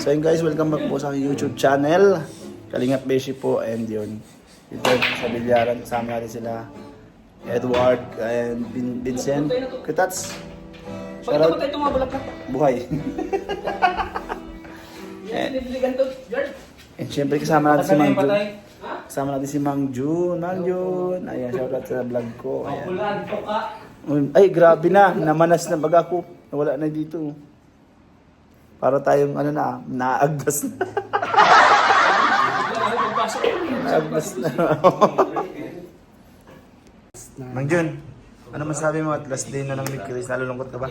So yun guys, welcome back po sa aking YouTube channel. Kalingap Beshi po, and yun. Dito sa Bilyaran, kasama natin sila Edward and Vincent. Kitats! Bakit ba tayo tumabalak ka? Buhay. And syempre kasama natin si Mang Jun. Kasama natin si Mang Jun. Mang Jun. Ayan, shoutout sa vlog ko. Ayan. Ay, grabe na. Namanas na baga ko. Nawala na dito. Para tayong ano na, naagdas na. Naagdas na. Mang Jun, ano masabi mo at last day na ng Big Chris? Nalulungkot ka ba?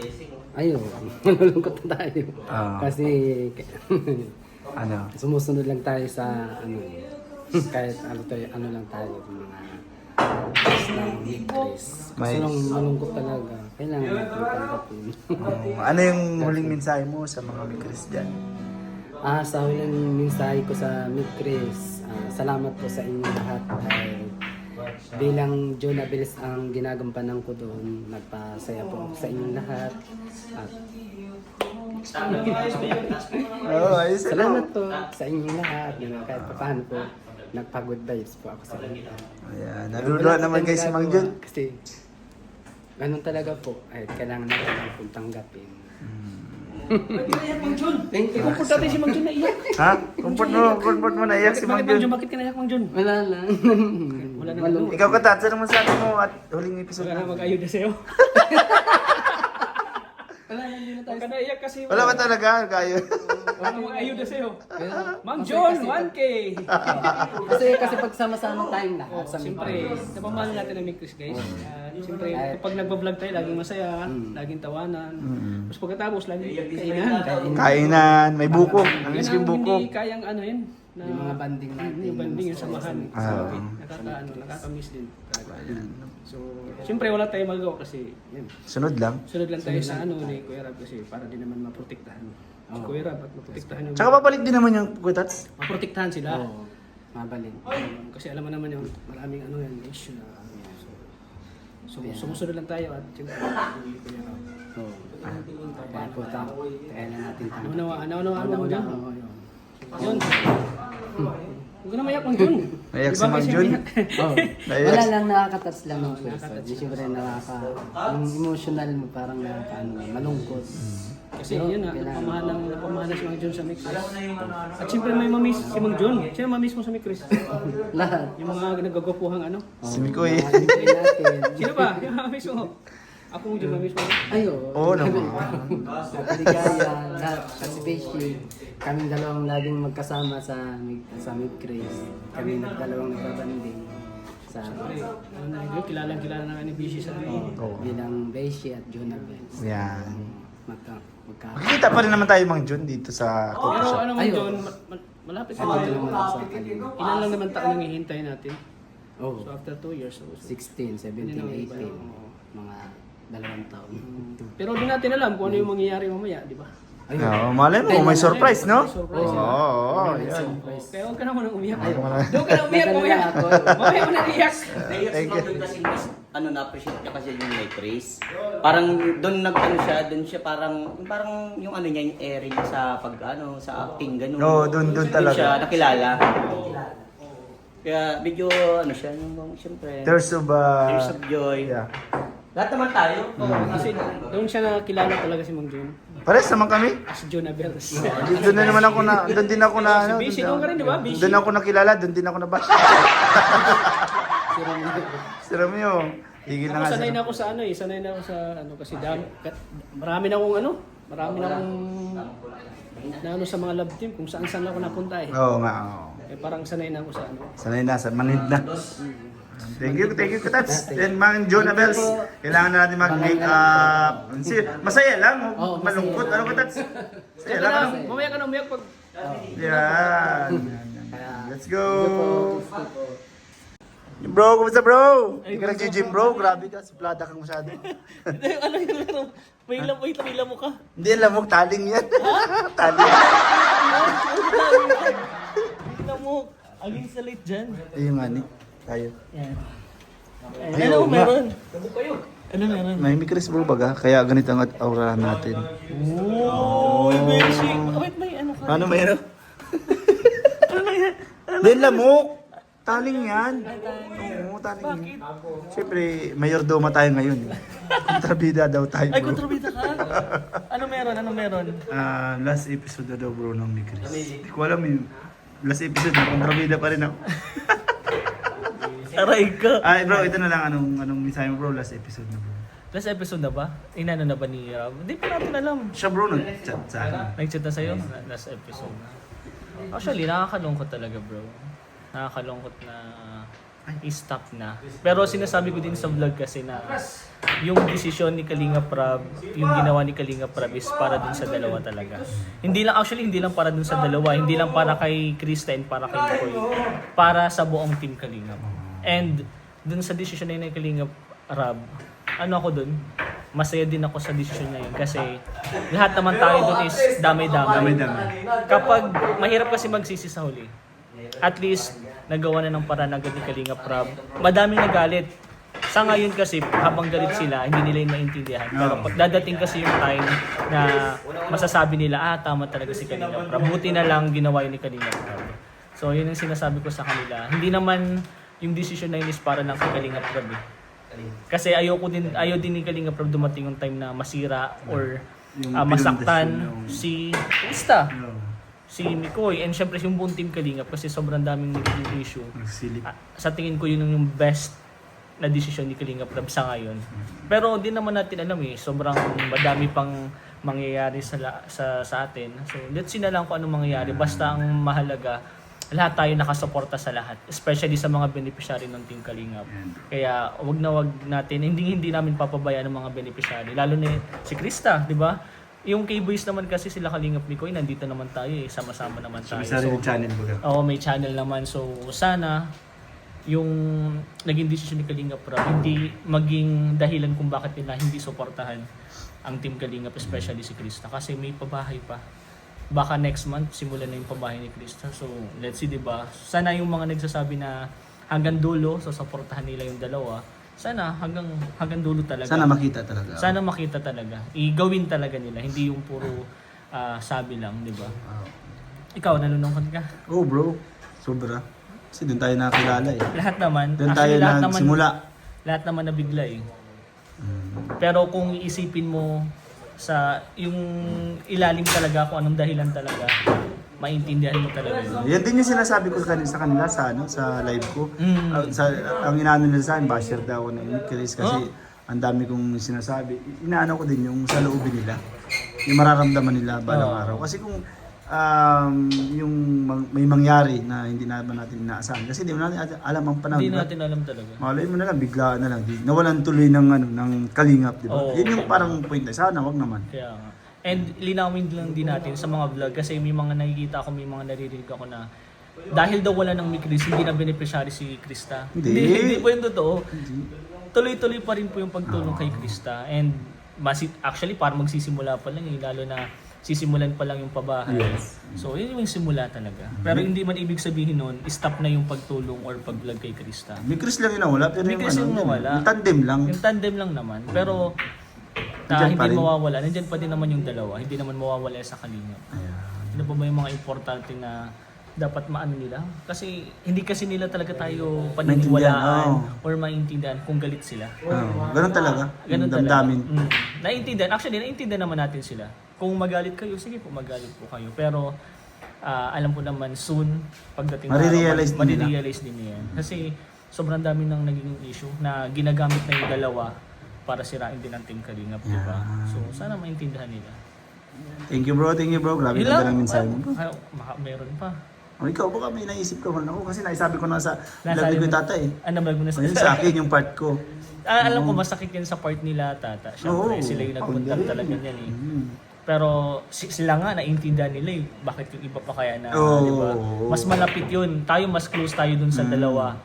Ayun, malulungkot na tayo. Kasi Ano? sumusunod lang tayo sa ano, kahit ano lang tayo mga ng Chris. Kasi May- lang malungkot talaga. Kailangan natin tanggapin. Ano yung huling mensahe mo sa mga Big Chris dyan? Sa huling mensahe ko sa Meet Chris, salamat po sa inyong lahat dahil bilang John Abeles ang ginagampanan ko doon, nagpasaya po ako sa inyong lahat at Ayos. salamat po sa inyong lahat na kahit pa paano po nagpa-good vibes po ako sa inyo. Ayan, naluluwa naman guys si Mang Jun. Kasi ganun talaga po ay kailangan natin po tanggapin. Naiyak Mang Jun. Thank you. Kumport natin si Mang Jun naiyak. Ha? Comfort mo, naiyak si Mang Bakit Mang Jun? Jun. Bakit ka naiyak Mang Jun? Wala lang. Wala na Malungkot. Ikaw Katats, ano masabi mo at huling episode Wala na na? mag-ayuda sa'yo. Wala lang din na tayo. Huwag ka naiyak kasi Wala ba talaga? Kayo? wala na mag-ayuda sa'yo. Kaya- Mang Jun, 1K! kasi pag sama-sama tayong lahat sa Siyempre, napamahal natin ang Chris guys. Siyempre, kapag nagbablog tayo, laging masaya, laging tawanan. Tapos pagkatapos, laging kainan. Kainan, may buko. Ang Yan miss ko yung ang buko. hindi kayang ano yun. Na, yung mga banding natin. yung banding, yung samahan. Ah. Nakaka-miss din. So, siyempre wala tayong magawa kasi yun. Sunod lang. Sunod lang tayo sa ano ni Kuya Rab kasi para din naman maprotektahan. Si Kuya Rab at maprotektahan yung Tsaka babalik din naman yung Katats. maprotektahan sila. Oo. Mabalin. Kasi alam mo naman yung maraming ano yan, issue na so sumusunod lang tayo at siyempre hindi Kuya Rab. Oo. Kaya po kailangan natin tanggapin. Naunawaan mo dyan. Yun. Huwag ka na mayak Mang Jun. Mayak si Diba Mang kasi Jun? mayak? Oh. Naiyak. Wala lang nakakatas lang ng puso. Di siyempre yung emotional mo parang malungkot. Kasi yun na, napamahalan si Mang Jun sa Mix. At siyempre may mamiss si Mang Jun. Sino mamiss mo sa Mix? Lahat. Yung mga nagagwapuhang ano. Si Mikoy. Mga libre natin. Sino ba? Yung mamiss mo? Ako Mang Jun mamiss mo. Ayo. Oo naman. Nakaligaya, lahat. Kasi Beshi, kami dalawang laging magkasama sa Meet Chris. Kami dalawang nagbabanding sa Ano na yun, kilala na ni Bishi sa ano. bilang Beshi at Jonabels. Yan. Magka Makikita pa rin naman tayo Mang Jun dito sa coffee Pero shop. ano Mang Ayun. Jun, malapit na Ito tayo. naman ako sa kanila. Ilan lang naman taon ang hihintay natin. Oh, So after 2 years. So, 16, 17, 18. Mga 2 taon. pero di natin alam kung ano yung mangyayari mamaya, di ba? Ayun. Oo, malay mo, may surprise, no? May surprise, Oo, oo, yan. Kaya huwag ka na munang umiyak. Ayun. Doon ka na umiyak Nagdala mamaya. lang ako. Mamaya mo na iyak. Naiyak si Thank you. Mang Jun kasi mas, na-appreciate niya kasi yung may Chris. Parang doon doon siya parang yung ano niya, yung airing sa sa acting, ganun. Oo, doon talaga. siya nakilala. Kaya medyo siya, yung siyempre, Tears of, Tears of joy. yeah. Lahat naman tayo. Kasi doon siya nakilala talaga si Mang Jun. Pares naman kami. As Jonabels. Doon na naman ako doon din ako na, ano, Bishi doon ka rin, di ba? Bishi. doon ako nakilala, doon din ako nabash. Si Romeo. Si Romeo, higil na Ako nga sanay siya. na ako sa sanay na ako sa kasi marami na akong na sa mga love team kung saan ako napunta eh. Oo nga, oo. Eh parang sanay na ako sa Sanay na, manid na. Thank you, Katats. And Mang Jonabels, kailangan na natin mag-make up. Masaya lang, Oo, malungkot. masaya. Ano Katats? Masaya Kaya lang, ano? mamaya ka na umiyak pag Yan. Kaya, Let's go. gusto ko. Bro, kumusta bro? Hindi ka nag-gym bro, grabe ka, suplada kang masyado. ano yun, may ilam mo ka. Hindi, lamok, taling yan. Taling. Ilam mo, aging salit dyan. Ayun nga ni, tayo. Yan. Ay, oo nga. Ano meron? May Chris bro baga, kaya ganito ang aura natin. Oh, Beshi. Wait, may ano ka? Ano meron? Din lamok. Taling yan. Oo, taling yan. Siyempre, mayordomo tayo ngayon. Kontrabida daw tayo, Ay, bro. kontrabida ka? Ano meron? Ano meron? Last episode na daw, bro, ng ni Chris. Hindi ko alam yun. Last episode na kontrabida pa rin ako. Aray ka. Ay, bro, ito na lang. Anong mensahe mo, bro? Last episode na, bro. Last episode na ba? Inano na ba ni Rob? Hindi pa natin alam. Siya, bro, nag-chat sa akin. Nag-chat na sa'yo? Last episode na. Actually, nakakalungkot talaga, bro. Nakakalungkot na i-stop na. Pero sinasabi ko din sa vlog kasi na yung desisyon ni Kalinga Prab, yung ginawa ni Kalinga Prab is para dun sa dalawa talaga. Hindi lang para dun sa dalawa, hindi lang para kay Krista and para kay Nicole. Para sa buong team Kalinga. And dun sa desisyon na yun ni Kalinga Prab, ano ako dun? Masaya din ako sa desisyon na yun kasi lahat naman tayo dun is damay-damay. Kapag mahirap kasi magsisi sa huli, at least nagawa na ng paraan agad ni Kalinga Prab. Madaming nagalit. Sa ngayon kasi habang galit sila, hindi nila yung maintindihan. Pero pag dadating kasi yung time na masasabi nila, tama talaga si Kalinga Prab. Buti na lang ginawa yun ni Kalinga Prab. So yun yung sinasabi ko sa kanila. Hindi naman yung decision na yun is para lang kay Kalinga Prab eh. Kasi ayaw din ni Kalinga Prab dumating yung time na masira or masaktan si Krista, si Mikoy, and syempre yung buong team Kalingap kasi sobrang daming naging issue. Sa tingin ko yun yung best na desisyon ni Kalinga Prab sa ngayon. Pero di naman natin alam sobrang madami pang mangyayari sa atin. So let's see na lang kung anong mangyayari. Basta ang mahalaga, lahat tayo nakasuporta sa lahat, especially sa mga beneficiary ng Team Kalingap. Kaya wag natin, hindi namin papabayaan ng mga beneficiary, lalo na si Krista, di ba? Yung K-Boys naman kasi sila Kalingap Mikoy, nandito naman tayo sama-sama naman tayo. So, channel mo. Oo, may channel naman. So sana yung naging decision ni Kalingap Prab hindi maging dahilan kung bakit nila hindi suportahan ang Team Kalingap, especially si Krista, kasi may pabahay pa. Baka next month simulan na yung pabahay ni Krista. So let's see, diba? Sana yung mga nagsasabi na hanggang dulo susuportahan nila yung dalawa, sana hanggang dulo talaga. Sana makita talaga. Sana makita talaga. Igawin talaga nila, hindi yung puro sabi lang, diba? Ikaw, nalulungkot ka? Oh, bro. Sobra. Kasi doon tayo nakilala eh. Lahat naman. Doon tayo nagsimula. Lahat naman nabigla eh. Pero kung iisipin mo sa yung ilalim talaga, kung anong dahilan talaga, maintindihan mo talaga yun. Yan din yung sinasabi ko sa kanila sa live ko. Ang inaano nila sa akin, basher daw ako ng Chris kasi ang dami kong sinasabi. Inaano ko din yung sa loobin nila. Yung mararamdaman nila balang araw. Kasi kung yung may mangyari na hindi naman natin inaasahan. Kasi hindi mo natin alam ang panahon. Hindi natin alam talaga. Malay mo na lang, biglaan na lang. Nawalan tuloy ng Kalingap, di ba? Yun yung parang point na. Sana, wag naman. Kaya nga. And linawin lang din natin sa mga vlog kasi may mga nakikita ako, may mga naririnig ako na dahil daw wala ng Chris, hindi na beneficiary si Krista. Hindi po yung totoo. Tuloy-tuloy pa rin po yung pagtulong kay Krista. And actually, parang magsisimula pa lang lalo na sisimulan pa lang yung pabahay. Yes. So, yun yung simula talaga. Pero hindi man ibig sabihin nun, stop na yung pagtulong or pag-vlog kay Krista. May Chris lang yung nawala. Pero May Chris yung nawala. Yung tandem lang. Yung tandem lang naman. Pero Nandiyan pa hindi rin. mawawala. Nandiyan pa din naman yung dalawa. Hindi naman mawawala sa Kalingap. Ayan. Ano pa ba yung mga importante na dapat maano nila? Kasi hindi kasi nila talaga tayo paniniwalaan or maintindihan kung galit sila. Ganun talaga. Ganun Damdamin. talaga. Naiintindihan. Actually, naiintindihan naman natin sila. Kung magalit kayo, sige po, magalit po kayo. Pero alam ko naman soon, pagdating marirealize din yan. Kasi sobrang dami nang naging issue na ginagamit na yung dalawa para sirain din ang Team Kalingap, di ba? So, sana maintindihan nila. Thank you bro. Grabe Yun ganda lang. ng mensahe mo bro. Meron pa. Ikaw baka may naisip ka man ako kasi naisabi ko na sa Nasabi vlog ni mo- Tata eh. Ano vlog mo na Ayun sa akin yung part ko. Alam ko masakit yan sa part nila, Tata. Siyempre, sila yung nagpunta talaga niyan eh. Pero sila nga naiintindihan nila eh. Bakit yung iba pa kaya na, di ba? Mas malapit yun. Tayo, mas close tayo dun sa dalawa.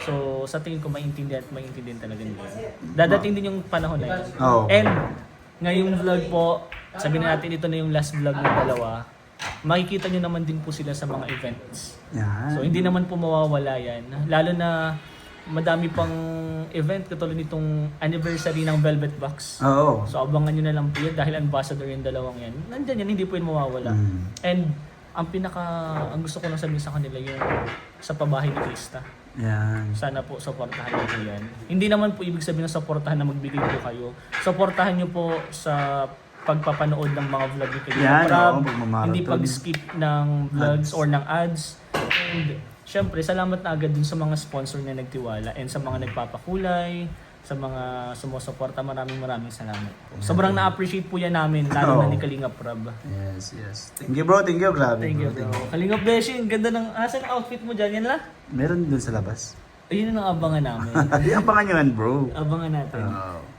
So, sa tingin ko maintindihan talaga nila. Dadating din yung panahon na yun. And, ngayong vlog po, sabihin natin ito na yung last vlog ng dalawa, makikita nyo naman din po sila sa mga events. Yan. So, hindi naman po mawawala yan. Lalo na madami pang event katulad nitong anniversary ng Velvet Box. Oo. So abangan nyo na lang po yun dahil ambassador yung dalawang yan. Nandyan yan, hindi po yun mawawala. And ang gusto ko lang sabihin sa kanila yung sa pabahay ni Krista. Yan. Sana po supportahan niyo po yan. Hindi naman po ibig sabihin na supportahan na magbigay po kayo. Supportahan niyo po sa pagpapanood ng mga vlog ni Kalinga Yan, Prab, oo, magmamarathon. hindi pag-skip ng vlogs or ng ads. And syempre, salamat na agad dun sa mga sponsor na nagtiwala and sa mga nagpapakulay, sa mga sumusuporta, maraming salamat po. Sobrang na-appreciate po yan namin, lalo na ni Kalinga Prab. Yes. Thank you bro, grabe. Thank you bro. Kalinga Beshi, ang ganda ng, asan ang outfit mo dyan? Yan lang? Meron dun sa labas. Ayun ang abangan namin. Di ang panganyan bro. Abangan natin. Oo.